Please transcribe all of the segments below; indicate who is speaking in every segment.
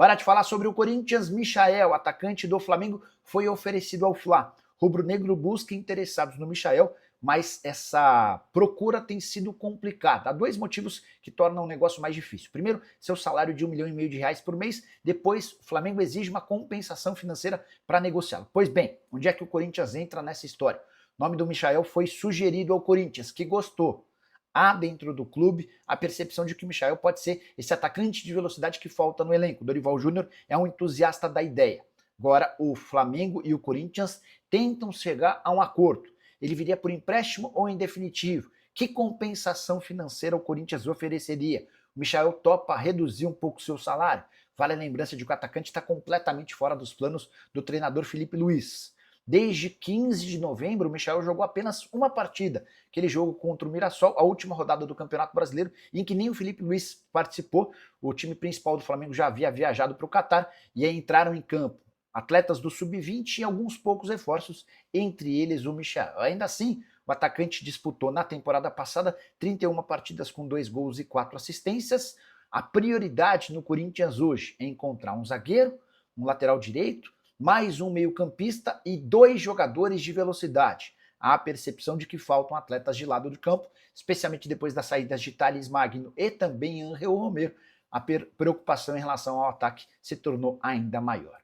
Speaker 1: Hora de falar sobre o Corinthians. Michael, atacante do Flamengo, foi oferecido ao Fla. Rubro-negro busca interessados no Michael, mas essa procura tem sido complicada. Há dois motivos que tornam o negócio mais difícil. Primeiro, seu salário de R$ 1,5 milhão por mês. Depois, o Flamengo exige uma compensação financeira para negociá-lo. Pois bem, onde é que o Corinthians entra nessa história? O nome do Michael foi sugerido ao Corinthians, que gostou. Há dentro do clube a percepção de que o Michael pode ser esse atacante de velocidade que falta no elenco. Dorival Júnior é um entusiasta da ideia. Agora, o Flamengo e o Corinthians tentam chegar a um acordo. Ele viria por empréstimo ou em definitivo? Que compensação financeira o Corinthians ofereceria? O Michael topa reduzir um pouco o seu salário? Vale a lembrança de que o atacante está completamente fora dos planos do treinador Felipe Luiz. Desde 15 de novembro, o Michael jogou apenas uma partida, aquele jogo contra o Mirassol, a última rodada do Campeonato Brasileiro, em que nem o Felipe Luiz participou. O time principal do Flamengo já havia viajado para o Catar e aí entraram em campo atletas do Sub-20 e alguns poucos reforços, entre eles o Michael. Ainda assim, o atacante disputou na temporada passada 31 partidas com 2 gols e 4 assistências. A prioridade no Corinthians hoje é encontrar um zagueiro, um lateral direito, mais um meio-campista e 2 jogadores de velocidade. Há a percepção de que faltam atletas de lado do campo, especialmente depois das saídas de Thales Magno e também Angel Romero. A preocupação em relação ao ataque se tornou ainda maior.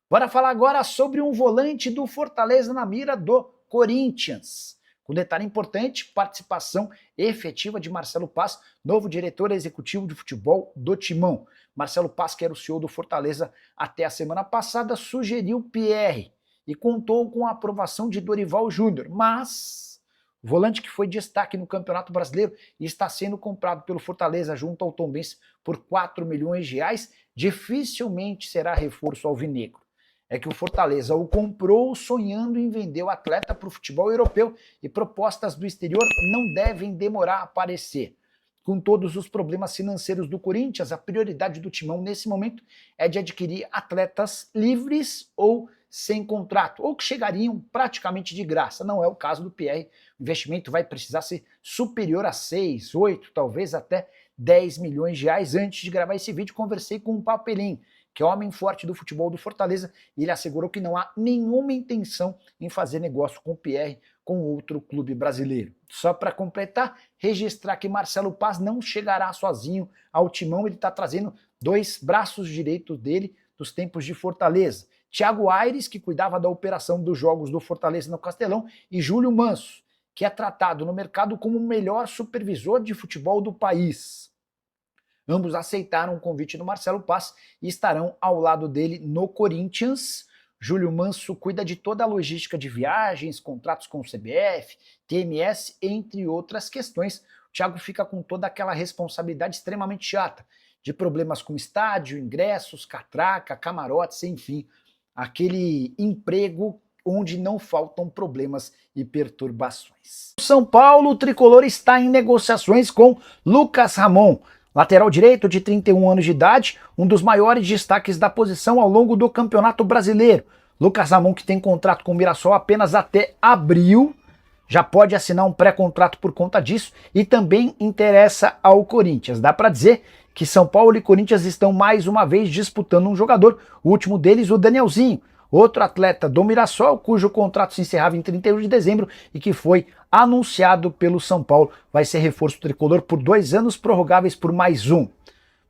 Speaker 1: Bora falar agora sobre um volante do Fortaleza na mira do Corinthians. Com detalhe importante, participação efetiva de Marcelo Paz, novo diretor executivo de futebol do Timão. Marcelo Paz, que era o CEO do Fortaleza até a semana passada, sugeriu Pierre e contou com a aprovação de Dorival Júnior, mas o volante que foi destaque no Campeonato Brasileiro e está sendo comprado pelo Fortaleza junto ao Tombense por R$ 4 milhões, dificilmente será reforço alvinegro. É que o Fortaleza o comprou sonhando em vender o atleta para o futebol europeu e propostas do exterior não devem demorar a aparecer. Com todos os problemas financeiros do Corinthians, a prioridade do Timão nesse momento é de adquirir atletas livres ou sem contrato, ou que chegariam praticamente de graça. Não é o caso do Pierre. O investimento vai precisar ser superior a 6, 8, talvez até 10 milhões de reais. Antes de gravar esse vídeo, conversei com o Papelim, que é homem forte do futebol do Fortaleza, e ele assegurou que não há nenhuma intenção em fazer negócio com o Pierre, com outro clube brasileiro. Só para completar, registrar que Marcelo Paz não chegará sozinho ao Timão, ele está trazendo 2 braços direitos dele dos tempos de Fortaleza. Thiago Aires, que cuidava da operação dos jogos do Fortaleza no Castelão, e Júlio Manso, que é tratado no mercado como o melhor supervisor de futebol do país. Ambos aceitaram o convite do Marcelo Paz e estarão ao lado dele no Corinthians. Júlio Manso cuida de toda a logística de viagens, contratos com o CBF, TMS, entre outras questões. O Thiago fica com toda aquela responsabilidade extremamente chata, de problemas com estádio, ingressos, catraca, camarotes, enfim, aquele emprego onde não faltam problemas e perturbações. São Paulo, o tricolor está em negociações com Lucas Ramon, lateral direito de 31 anos de idade, um dos maiores destaques da posição ao longo do Campeonato Brasileiro. Lucas Ramon, que tem contrato com o Mirassol apenas até abril, já pode assinar um pré-contrato por conta disso e também interessa ao Corinthians. Dá para dizer que São Paulo e Corinthians estão mais uma vez disputando um jogador, o último deles o Danielzinho, outro atleta do Mirassol, cujo contrato se encerrava em 31 de dezembro e que foi anunciado pelo São Paulo. Vai ser reforço tricolor por 2 anos, prorrogáveis por mais um.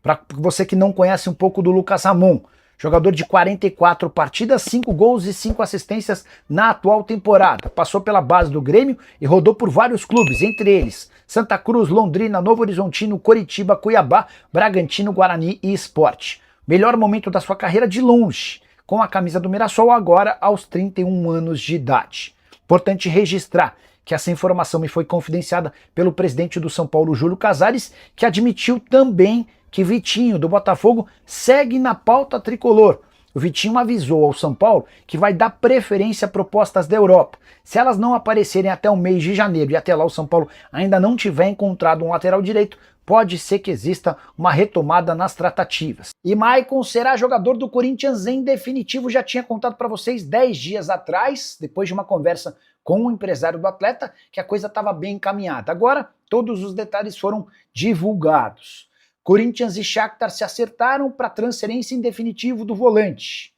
Speaker 1: Para você que não conhece um pouco do Lucas Ramon, jogador de 44 partidas, 5 gols e 5 assistências na atual temporada. Passou pela base do Grêmio e rodou por vários clubes, entre eles Santa Cruz, Londrina, Novo Horizontino, Coritiba, Cuiabá, Bragantino, Guarani e Sport. Melhor momento da sua carreira de longe, com a camisa do Mirassol agora aos 31 anos de idade. Importante registrar que essa informação me foi confidenciada pelo presidente do São Paulo, Júlio Casares, que admitiu também que Vitinho, do Botafogo, segue na pauta tricolor. O Vitinho avisou ao São Paulo que vai dar preferência a propostas da Europa. Se elas não aparecerem até o mês de janeiro e até lá o São Paulo ainda não tiver encontrado um lateral direito, pode ser que exista uma retomada nas tratativas. E Maicon será jogador do Corinthians em definitivo, já tinha contado para vocês 10 dias atrás, depois de uma conversa com o empresário do atleta, que a coisa estava bem encaminhada. Agora, todos os detalhes foram divulgados. Corinthians e Shakhtar se acertaram para a transferência em definitivo do volante.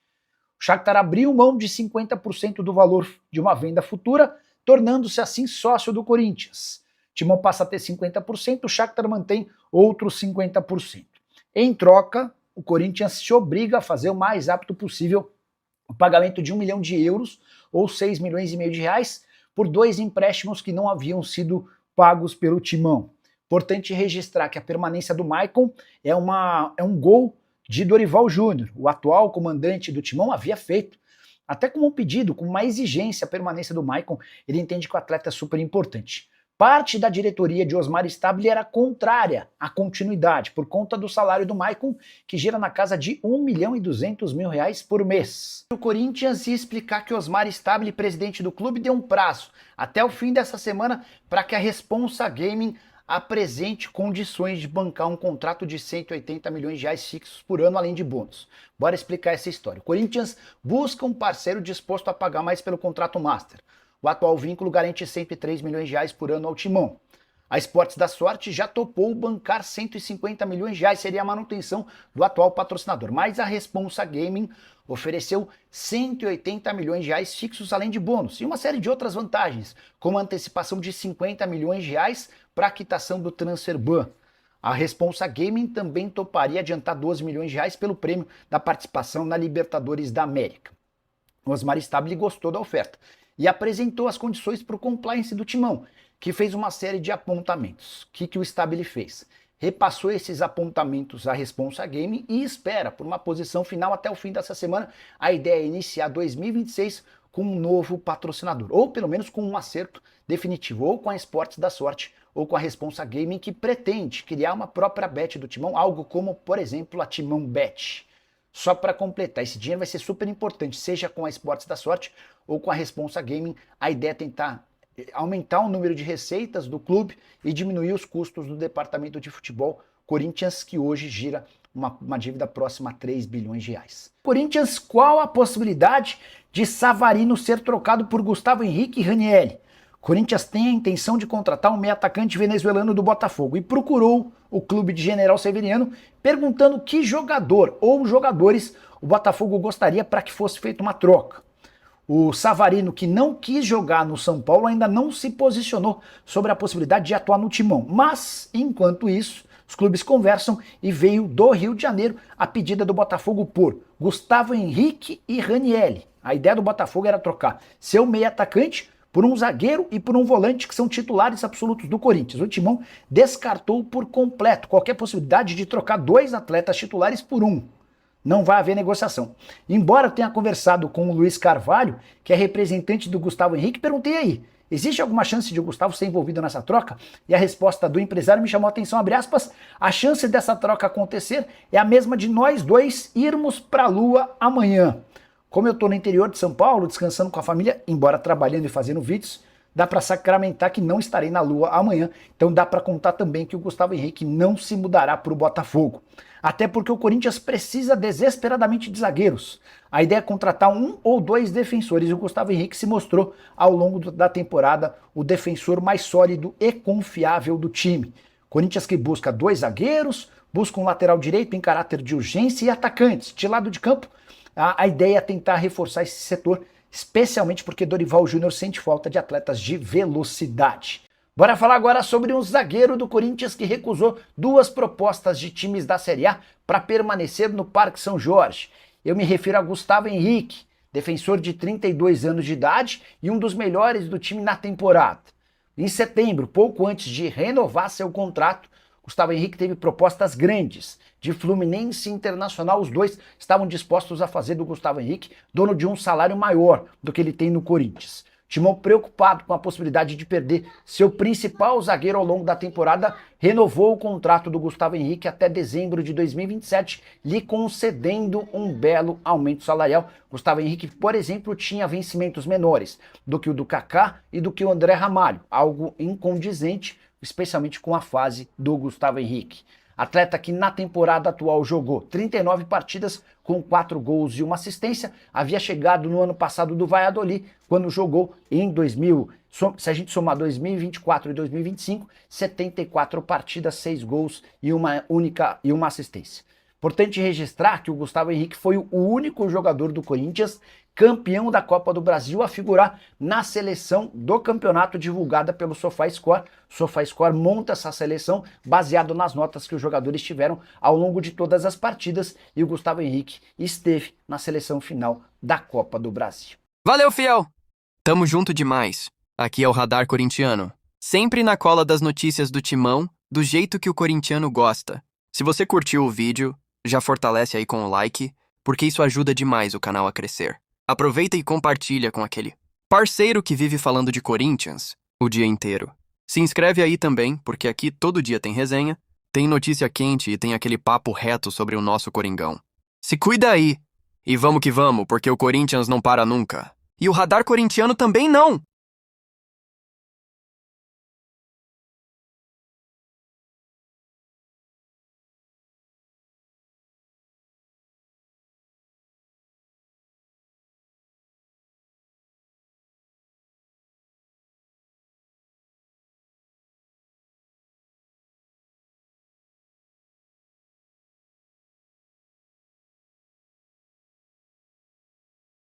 Speaker 1: O Shakhtar abriu mão de 50% do valor de uma venda futura, tornando-se assim sócio do Corinthians. O Timão passa a ter 50%, o Shakhtar mantém outros 50%. Em troca, o Corinthians se obriga a fazer o mais rápido possível o pagamento de 1 milhão de euros ou 6 milhões e meio de reais por 2 empréstimos que não haviam sido pagos pelo Timão. Importante registrar que a permanência do Maicon é um gol de Dorival Júnior. O atual comandante do Timão havia feito, até como um pedido, com uma exigência, a permanência do Maicon. Ele entende que o atleta é super importante. Parte da diretoria de Osmar Stabile era contrária à continuidade, por conta do salário do Maicon, que gira na casa de 1 milhão e 200 mil reais por mês. O Corinthians ia explicar que Osmar Stabile, presidente do clube, deu um prazo até o fim dessa semana para que a Responsa Gaming apresente condições de bancar um contrato de 180 milhões de reais fixos por ano, além de bônus. Bora explicar essa história. O Corinthians busca um parceiro disposto a pagar mais pelo contrato master. O atual vínculo garante 103 milhões de reais por ano ao Timão. A Esportes da Sorte já topou bancar 150 milhões de reais, seria a manutenção do atual patrocinador. Mas a Responsa Gaming ofereceu 180 milhões de reais fixos, além de bônus, e uma série de outras vantagens, como a antecipação de 50 milhões de reais para a quitação do transfer ban. A Responsa Gaming também toparia adiantar 12 milhões de reais pelo prêmio da participação na Libertadores da América. O Osmar Stabile gostou da oferta e apresentou as condições para o compliance do Timão, que fez uma série de apontamentos. O que o Stabile fez? Repassou esses apontamentos à Responsa Gaming e espera por uma posição final até o fim dessa semana. A ideia é iniciar 2026 com um novo patrocinador, ou pelo menos com um acerto definitivo, ou com a Esportes da Sorte, ou com a Responsa Gaming, que pretende criar uma própria bet do Timão, algo como, por exemplo, a Timão Bet. Só para completar, esse dinheiro vai ser super importante, seja com a Esportes da Sorte ou com a Responsa Gaming. A ideia é tentar aumentar o número de receitas do clube e diminuir os custos do departamento de futebol Corinthians, que hoje gira uma dívida próxima a 3 bilhões de reais. Corinthians, qual a possibilidade de Savarino ser trocado por Gustavo Henrique e Ranieri? Corinthians tem a intenção de contratar um meio-atacante venezuelano do Botafogo e procurou o clube de General Severiano perguntando que jogador ou jogadores o Botafogo gostaria para que fosse feita uma troca. O Savarino, que não quis jogar no São Paulo, ainda não se posicionou sobre a possibilidade de atuar no Timão. Mas, enquanto isso, os clubes conversam e veio do Rio de Janeiro a pedida do Botafogo por Gustavo Henrique e Ranieri. A ideia do Botafogo era trocar seu meio-atacante por um zagueiro e por um volante que são titulares absolutos do Corinthians. O Timão descartou por completo qualquer possibilidade de trocar 2 atletas titulares por um. Não vai haver negociação. Embora eu tenha conversado com o Luiz Carvalho, que é representante do Gustavo Henrique, perguntei aí, existe alguma chance de o Gustavo ser envolvido nessa troca? E a resposta do empresário me chamou a atenção, abre aspas, a chance dessa troca acontecer é a mesma de nós dois irmos para a Lua amanhã. Como eu estou no interior de São Paulo, descansando com a família, embora trabalhando e fazendo vídeos, dá para sacramentar que não estarei na Lua amanhã, então dá para contar também que o Gustavo Henrique não se mudará para o Botafogo. Até porque o Corinthians precisa desesperadamente de zagueiros. A ideia é contratar 1 ou 2 defensores e o Gustavo Henrique se mostrou ao longo da temporada o defensor mais sólido e confiável do time. Corinthians que busca 2 zagueiros, busca um lateral direito em caráter de urgência e atacantes. De lado de campo, a ideia é tentar reforçar esse setor, especialmente porque Dorival Júnior sente falta de atletas de velocidade. Bora falar agora sobre um zagueiro do Corinthians que recusou 2 propostas de times da Série A para permanecer no Parque São Jorge. Eu me refiro a Gustavo Henrique, defensor de 32 anos de idade e um dos melhores do time na temporada. Em setembro, pouco antes de renovar seu contrato, Gustavo Henrique teve propostas grandes de Fluminense e Internacional. Os dois estavam dispostos a fazer do Gustavo Henrique dono de um salário maior do que ele tem no Corinthians. Timão, preocupado com a possibilidade de perder seu principal zagueiro ao longo da temporada, renovou o contrato do Gustavo Henrique até dezembro de 2027, lhe concedendo um belo aumento salarial. Gustavo Henrique, por exemplo, tinha vencimentos menores do que o do Kaká e do que o André Ramalho, algo incondizente, especialmente com a fase do Gustavo Henrique. Atleta que na temporada atual jogou 39 partidas com 4 gols e 1 assistência, havia chegado no ano passado do Valladolid, quando jogou em Se a gente somar 2024 e 2025, 74 partidas, 6 gols e uma assistência. Importante registrar que o Gustavo Henrique foi o único jogador do Corinthians campeão da Copa do Brasil a figurar na seleção do campeonato divulgada pelo SofaScore. O SofaScore monta essa seleção baseado nas notas que os jogadores tiveram ao longo de todas as partidas e o Gustavo Henrique esteve na seleção final da Copa do Brasil.
Speaker 2: Valeu, fiel! Tamo junto demais. Aqui é o Radar Corintiano. Sempre na cola das notícias do Timão, do jeito que o corintiano gosta. Se você curtiu o vídeo, já fortalece aí com o like, porque isso ajuda demais o canal a crescer. Aproveita e compartilha com aquele parceiro que vive falando de Corinthians o dia inteiro. Se inscreve aí também, porque aqui todo dia tem resenha, tem notícia quente e tem aquele papo reto sobre o nosso Coringão. Se cuida aí! E vamos que vamos, porque o Corinthians não para nunca. E o Radar Corintiano também não!